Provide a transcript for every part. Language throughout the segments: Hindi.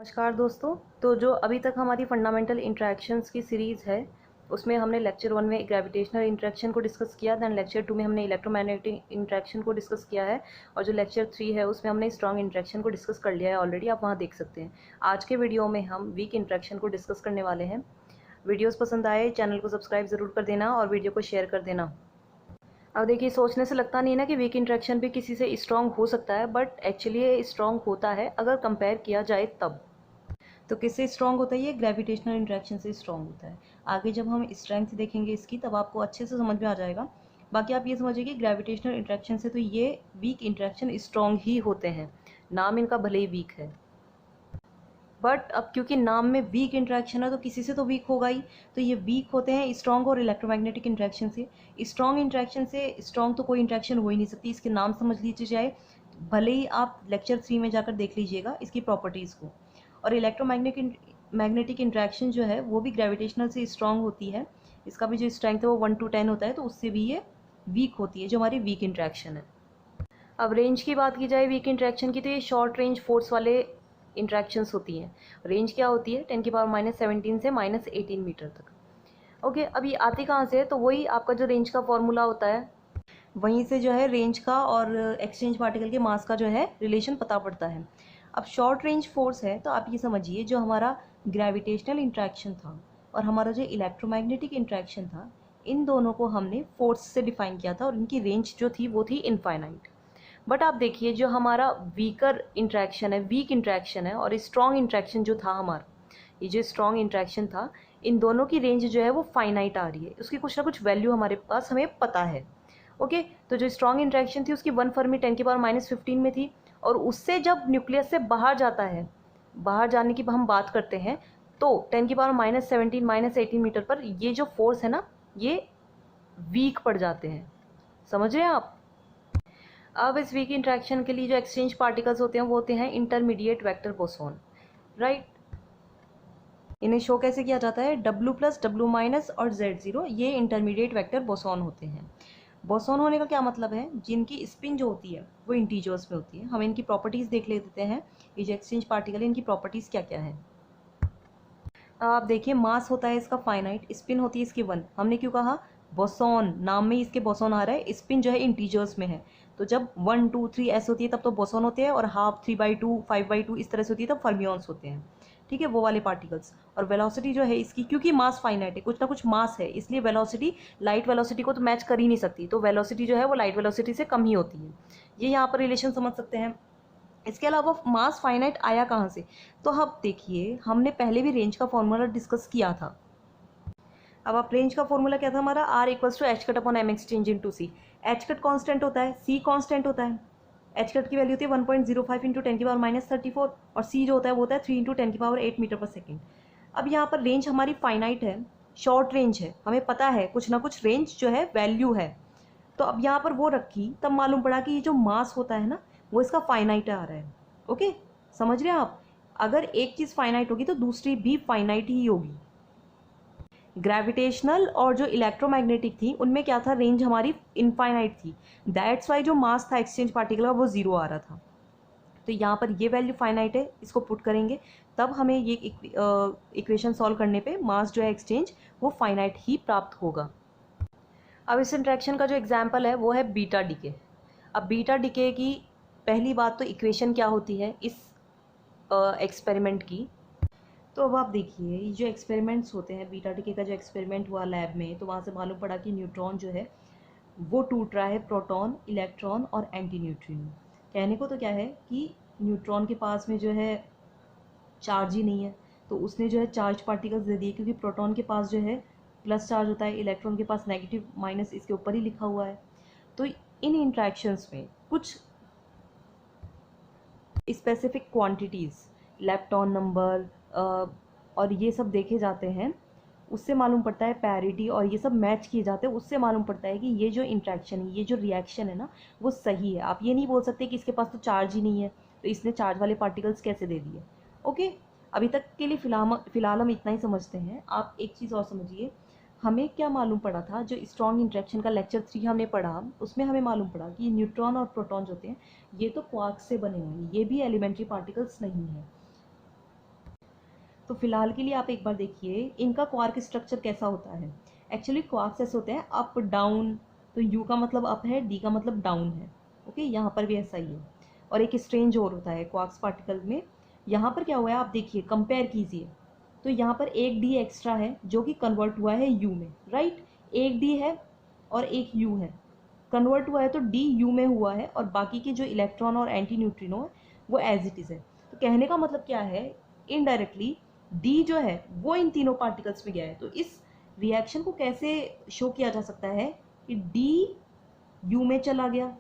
नमस्कार दोस्तों। तो जो अभी तक हमारी फंडामेंटल इंटरेक्शंस की सीरीज़ है उसमें हमने लेक्चर 1 में ग्रेविटेशनल इंटरेक्शन को डिस्कस किया, दैन लेक्चर 2 में हमने इलेक्ट्रोमैग्नेटिक इंटरेक्शन को डिस्कस किया है और जो लेक्चर 3 है उसमें हमने स्ट्रॉन्ग इंटरेक्शन को डिस्कस कर लिया है ऑलरेडी, आप वहाँ देख सकते हैं। आज के वीडियो में हम वीक इंटरेक्शन को डिस्कस करने वाले हैं। वीडियोज़ पसंद आए चैनल को सब्सक्राइब ज़रूर कर देना और वीडियो को शेयर कर देना। अब देखिए, सोचने से लगता नहीं है ना कि वीक इंटरेक्शन भी किसी से स्ट्रॉन्ग हो सकता है, बट एक्चुअली ये स्ट्रॉन्ग होता है अगर कंपेयर किया जाए तब। तो किससे स्ट्रॉन्ग होता है? ये ग्रेविटेशनल इंटरेक्शन से स्ट्रॉन्ग होता है। आगे जब हम स्ट्रेंथ देखेंगे इसकी तब आपको अच्छे से समझ में आ जाएगा। बाकी आप ये समझिए कि ग्रेविटेशनल इंटरेक्शन से तो ये वीक इंटरेक्शन स्ट्रॉन्ग ही होते हैं, नाम इनका भले ही वीक है, बट अब क्योंकि नाम में वीक इंटरेक्शन है तो किसी से तो वीक होगा ही। तो ये वीक होते हैं स्ट्रॉन्ग और इलेक्ट्रोमैग्नेटिक इंटरेक्शन से। स्ट्रॉन्ग इंटरेक्शन से स्ट्रॉन्ग तो कोई इंटरेक्शन हो ही नहीं सकती, इसके नाम समझ लीजिए जाए, भले ही आप लेक्चर 3 में जाकर देख लीजिएगा इसकी प्रॉपर्टीज़ को। और मैग्नेटिक इंट्रैक्शन जो है वो भी ग्रेविटेशनल से स्ट्रॉन्ग होती है। इसका भी जो स्ट्रेंथ है वो 1 to 10 होता है, तो उससे भी ये वीक होती है, जो हमारी वीक इंट्रैक्शन है। अब रेंज की बात की जाए वीक इंट्रैक्शन की, तो ये शॉर्ट रेंज फोर्स वाले इंट्रैक्शंस होती हैं। रेंज क्या होती है? 10⁻⁻17 से -18 मीटर तक। ओके, अभी आती कहाँ से है? तो वही आपका जो रेंज का फॉर्मूला होता है, वहीं से जो है रेंज का और एक्सचेंज पार्टिकल के मास का जो है रिलेशन पता पड़ता है। अब शॉर्ट रेंज फोर्स है तो आप ये समझिए, जो हमारा ग्रेविटेशनल इंट्रैक्शन था और हमारा जो इलेक्ट्रोमैग्नेटिक इंट्रैक्शन था, इन दोनों को हमने फोर्स से डिफाइन किया था और इनकी रेंज जो थी वो थी इनफाइनाइट। बट आप देखिए, जो हमारा वीकर इंट्रैक्शन है, वीक इंट्रैक्शन है, और स्ट्रॉन्ग इंट्रैक्शन जो था हमारा, ये जो स्ट्रॉन्ग इंट्रैक्शन था, इन दोनों की रेंज जो है वो फाइनाइट आ रही है, उसकी कुछ ना कुछ वैल्यू हमारे पास हमें पता है। ओके, तो जो स्ट्रॉन्ग इंट्रैक्शन थी उसकी 1 फर्मी 10⁻⁻15 में थी, और उससे जब न्यूक्लियस से बाहर जाता है, बाहर जाने की हम बात करते हैं, तो 10⁻⁻17 -18 मीटर पर ये जो फोर्स है ना, ये वीक पड़ जाते हैं। समझ रहे हैं आप? अब इस वीक इंट्रैक्शन के लिए जो एक्सचेंज पार्टिकल्स होते हैं वो होते हैं इंटरमीडिएट वेक्टर बोसॉन, राइट। इन्हें शो कैसे किया जाता है? W+, W- और Z0, ये इंटरमीडिएट वेक्टर बोसॉन होते हैं। बोसॉन होने का क्या मतलब है? जिनकी स्पिन जो होती है वो इंटीजर्स में होती है। हम इनकी प्रॉपर्टीज़ देख लेते हैं, ये जो एक्सचेंज पार्टिकल है इनकी प्रॉपर्टीज़ क्या क्या है। आप देखिए, मास होता है इसका फाइनाइट, स्पिन होती है इसकी 1। हमने क्यों कहा? बोसॉन, नाम में ही इसके बोसॉन आ रहा है, स्पिन जो है इंटीजर्स में है। तो जब 1 2 3 ऐसे होती है तब तो बोसॉन होते हैं, और हाफ 3/2 5/2 इस तरह से होती है तब फर्मियंस होते हैं। ठीक है, वो वाले पार्टिकल्स। और वेलोसिटी जो है इसकी, क्योंकि मास फाइनाइट है, कुछ ना कुछ मास है, इसलिए वेलोसिटी लाइट वेलोसिटी को तो मैच कर ही नहीं सकती, तो वेलोसिटी जो है वो लाइट वेलोसिटी से कम ही होती है। ये यहाँ पर रिलेशन समझ सकते हैं। इसके अलावा मास फाइनाइट आया कहाँ से? तो अब देखिए, हमने पहले भी रेंज का फॉर्मूला डिस्कस किया था। अब आप रेंज का फॉर्मूला क्या था हमारा? R=H/mx चेंज इनटू सी। एच कट कांस्टेंट होता है, सी कांस्टेंट होता है। एच कट की वैल्यू होती है 1.05 इंटू 10⁻⁻34, और सी जो होता है वो होता है 3 इंटू 10⁸ मीटर पर सेकेंड। अब यहाँ पर रेंज हमारी फाइनाइट है, शॉर्ट रेंज है, हमें पता है कुछ ना कुछ रेंज जो है वैल्यू है। तो अब यहाँ पर वो रखी तब मालूम पड़ा कि ये जो मास होता है ना, वो इसका फाइनाइट आ रहा है। ओके, समझ रहे हैं आप? अगर एक चीज़ फाइनाइट होगी तो दूसरी भी फाइनाइट ही होगी। ग्रेविटेशनल और जो इलेक्ट्रोमैग्नेटिक थी उनमें क्या था? रेंज हमारी इनफाइनाइट थी। दैट्स वाई जो मास था एक्सचेंज पार्टिकल का वो 0 आ रहा था। तो यहाँ पर ये वैल्यू फाइनाइट है, इसको पुट करेंगे तब हमें ये इक्वेशन सॉल्व करने पे मास जो है एक्सचेंज वो फाइनाइट ही प्राप्त होगा। अब इस इंट्रैक्शन का जो एग्जाम्पल है वो है बीटा डीके। अब बीटा डीके की पहली बात तो इक्वेशन क्या होती है इस एक्सपेरिमेंट की। तो अब आप देखिए, ये जो एक्सपेरिमेंट्स होते हैं, बीटा डीके का जो एक्सपेरिमेंट हुआ लैब में, तो वहाँ से मालूम पड़ा कि न्यूट्रॉन जो है वो टूट रहा है प्रोटॉन, इलेक्ट्रॉन और एंटी न्यूट्रिनो। कहने को तो क्या है कि न्यूट्रॉन के पास में जो है चार्ज ही नहीं है, तो उसने जो है चार्ज पार्टिकल्स दे दिए, क्योंकि प्रोटॉन के पास जो है प्लस चार्ज होता है, इलेक्ट्रॉन के पास नेगेटिव माइनस इसके ऊपर ही लिखा हुआ है। तो इन इंट्रैक्शंस में कुछ स्पेसिफिक क्वांटिटीज़, लेप्टॉन नंबर और ये सब देखे जाते हैं, उससे मालूम पड़ता है पैरिटी, और ये सब मैच किए जाते हैं, उससे मालूम पड़ता है कि ये जो इंट्रैक्शन है, ये जो रिएक्शन है ना, वो सही है। आप ये नहीं बोल सकते कि इसके पास तो चार्ज ही नहीं है तो इसने चार्ज वाले पार्टिकल्स कैसे दे दिए। ओके, अभी तक के लिए फ़िलहाल हम इतना ही समझते हैं। आप एक चीज़ और समझिए, हमें क्या मालूम पड़ा था? जो स्ट्रॉन्ग इंट्रैक्शन का लेक्चर 3 हमने पढ़ा, उसमें हमें मालूम पड़ा कि न्यूट्रॉन और प्रोटॉन जो होते हैं ये तो क्वार्क से बने हुए हैं, ये भी एलिमेंट्री पार्टिकल्स नहीं है। तो फिलहाल के लिए आप एक बार देखिए इनका क्वार्क स्ट्रक्चर कैसा होता है। एक्चुअली क्वार्क्स ऐसे होते हैं अप डाउन, तो यू का मतलब अप है, डी का मतलब डाउन है। ओके, यहाँ पर भी ऐसा ही है। और एक स्ट्रेंज और होता है क्वार्क्स पार्टिकल में। यहाँ पर क्या हुआ है आप देखिए, कंपेयर कीजिए, तो यहाँ पर एक डी एक्स्ट्रा है जो कि कन्वर्ट हुआ है यू में, राइट। एक डी है और एक यू है, कन्वर्ट हुआ है तो डी यू में हुआ है, और बाकी के जो इलेक्ट्रॉन और एंटी न्यूट्रिनो है वो एज इट इज़ है। तो कहने का मतलब क्या है, इनडायरेक्टली डी जो है वो इन तीनों पार्टिकल्स में गया है। तो इस रिएक्शन को कैसे शो किया जा सकता है कि डी यू में चला गया।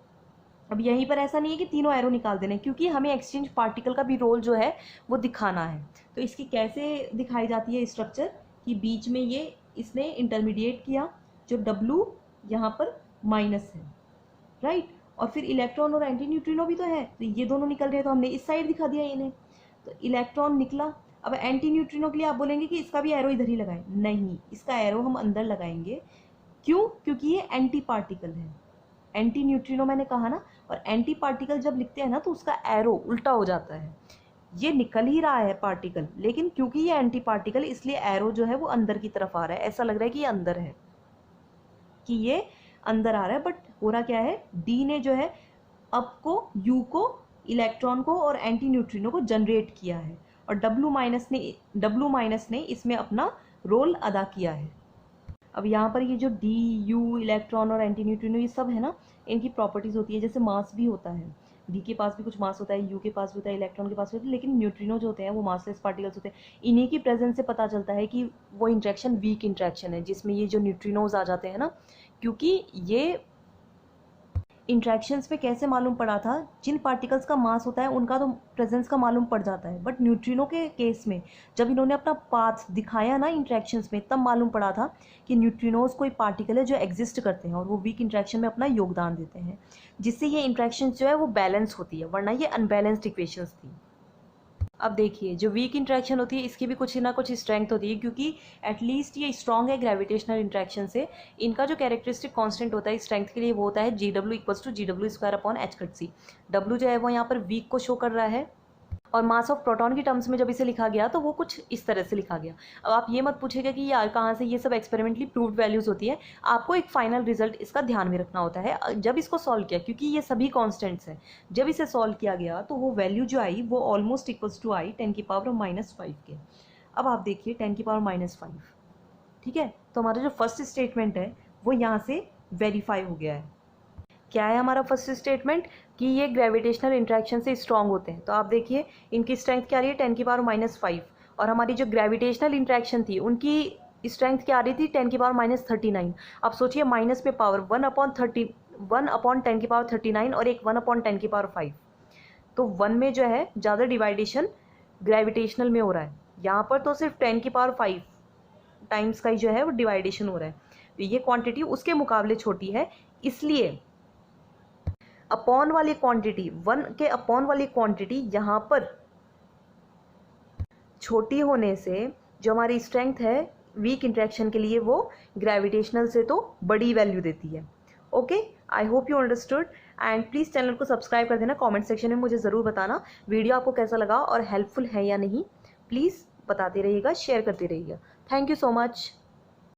अब यहीं पर ऐसा नहीं है कि तीनों एरो निकाल देने, क्योंकि हमें एक्सचेंज पार्टिकल का भी रोल जो है वो दिखाना है। तो इसकी कैसे दिखाई जाती है स्ट्रक्चर, कि बीच में ये इसने इंटरमीडिएट किया, जो W यहाँ पर माइनस है, राइट। और फिर इलेक्ट्रॉन और एंटी न्यूट्रिनो भी तो है, तो ये दोनों निकल रहे हैं, तो हमने इस साइड दिखा दिया इन्हें। तो इलेक्ट्रॉन निकला। अब एंटी न्यूट्रिनो के लिए आप बोलेंगे कि इसका भी एरो इधर ही लगाएं, नहीं, इसका एरो हम अंदर लगाएंगे। क्यों? क्योंकि ये एंटी पार्टिकल है। एंटी न्यूट्रिनो मैंने कहा ना, और एंटी पार्टिकल जब लिखते हैं ना तो उसका एरो उल्टा हो जाता है। ये निकल ही रहा है पार्टिकल, लेकिन क्योंकि ये एंटी पार्टिकल इसलिए एरो जो है वो अंदर की तरफ आ रहा है। ऐसा लग रहा है कि ये अंदर है, कि ये अंदर आ रहा है, बट हो रहा क्या है, डी ने जो है अप को, यू को, इलेक्ट्रॉन को और एंटी न्यूट्रिनो को जनरेट किया है, और डब्ल्यू माइनस ने इसमें अपना रोल अदा किया है। अब यहाँ पर ये जो डी यू इलेक्ट्रॉन और एंटी न्यूट्रिनो ये सब है ना, इनकी प्रॉपर्टीज़ होती है। जैसे मास भी होता है, डी के पास भी कुछ मास होता है, यू के पास भी होता है, इलेक्ट्रॉन के पास भी होता है, लेकिन न्यूट्रिनो जो होते हैं वो मासलेस पार्टिकल्स होते हैं। इन्हीं की प्रेजेंस से पता चलता है कि वो इंट्रैक्शन वीक इंट्रैक्शन है, जिसमें ये जो न्यूट्रिनोज आ जाते हैं ना, क्योंकि ये इंट्रैक्शंस में कैसे मालूम पड़ा था, जिन पार्टिकल्स का मास होता है उनका तो प्रेजेंस का मालूम पड़ जाता है, बट न्यूट्रिनो के केस में जब इन्होंने अपना पाथ दिखाया ना इंट्रैक्शंस में, तब मालूम पड़ा था कि न्यूट्रिनोज कोई पार्टिकल है जो एग्जिस्ट करते हैं और वो वीक इंट्रैक्शन में अपना योगदान देते हैं, जिससे ये इंट्रैक्शन जो है वो बैलेंस होती है, वरना ये अनबैलेंस्ड इक्वेशंस थी। अब देखिए, जो वीक इंट्रैक्शन होती है इसकी भी कुछ ना कुछ स्ट्रेंथ होती है, क्योंकि एटलीस्ट ये स्ट्रॉन्ग है ग्रेविटेशनल इंट्रैक्शन से। इनका जो कैरेक्टरिस्टिक कांस्टेंट होता है स्ट्रेंथ के लिए वो होता है GW equals to GW² W जो है वो यहाँ पर वीक को शो कर रहा है, और मास ऑफ प्रोटॉन की टर्म्स में जब इसे लिखा गया तो वो कुछ इस तरह से लिखा गया। अब आप ये मत पूछेगा कि यार कहाँ से ये सब एक्सपेरिमेंटली प्रूव्ड वैल्यूज़ होती है, आपको एक फाइनल रिजल्ट इसका ध्यान में रखना होता है जब इसको सॉल्व किया, क्योंकि ये सभी कॉन्स्टेंट्स हैं। जब इसे सॉल्व किया गया तो वो वैल्यू जो आई वो ऑलमोस्ट इक्वल्स टू आई 10⁻⁻⁵ के। अब आप देखिए 10⁻⁵, ठीक है। तो हमारा जो फर्स्ट स्टेटमेंट है वो यहाँ से वेरीफाई हो गया है। क्या है हमारा फर्स्ट स्टेटमेंट, कि ये ग्रेविटेशनल इंट्रैक्शन से स्ट्रॉन्ग होते हैं। तो आप देखिए इनकी स्ट्रेंथ क्या रही है 10⁻⁵, और हमारी जो ग्रेविटेशनल इंट्रैक्शन थी उनकी स्ट्रेंथ क्या आ रही थी 10⁻39। अब सोचिए माइनस में पावर 1/10⁻39 और एक 1/10⁵, तो 1 में जो है ज़्यादा डिवाइडेशन ग्रेविटेशनल में हो रहा है, यहाँ पर तो सिर्फ 10⁵ टाइम्स का ही जो है वो डिवाइडेशन हो रहा है। तो ये क्वांटिटी उसके मुकाबले छोटी है, इसलिए अपॉन वाली क्वांटिटी 1 के अपॉन वाली क्वांटिटी यहाँ पर छोटी होने से जो हमारी स्ट्रेंथ है वीक इंट्रैक्शन के लिए वो ग्रेविटेशनल से तो बड़ी वैल्यू देती है। Okay, I hope you understood, and please channel को सब्सक्राइब कर देना। कमेंट सेक्शन में मुझे ज़रूर बताना वीडियो आपको कैसा लगा और हेल्पफुल है या नहीं। प्लीज़ बताते रहिएगा, शेयर करते रहिएगा। Thank you so much.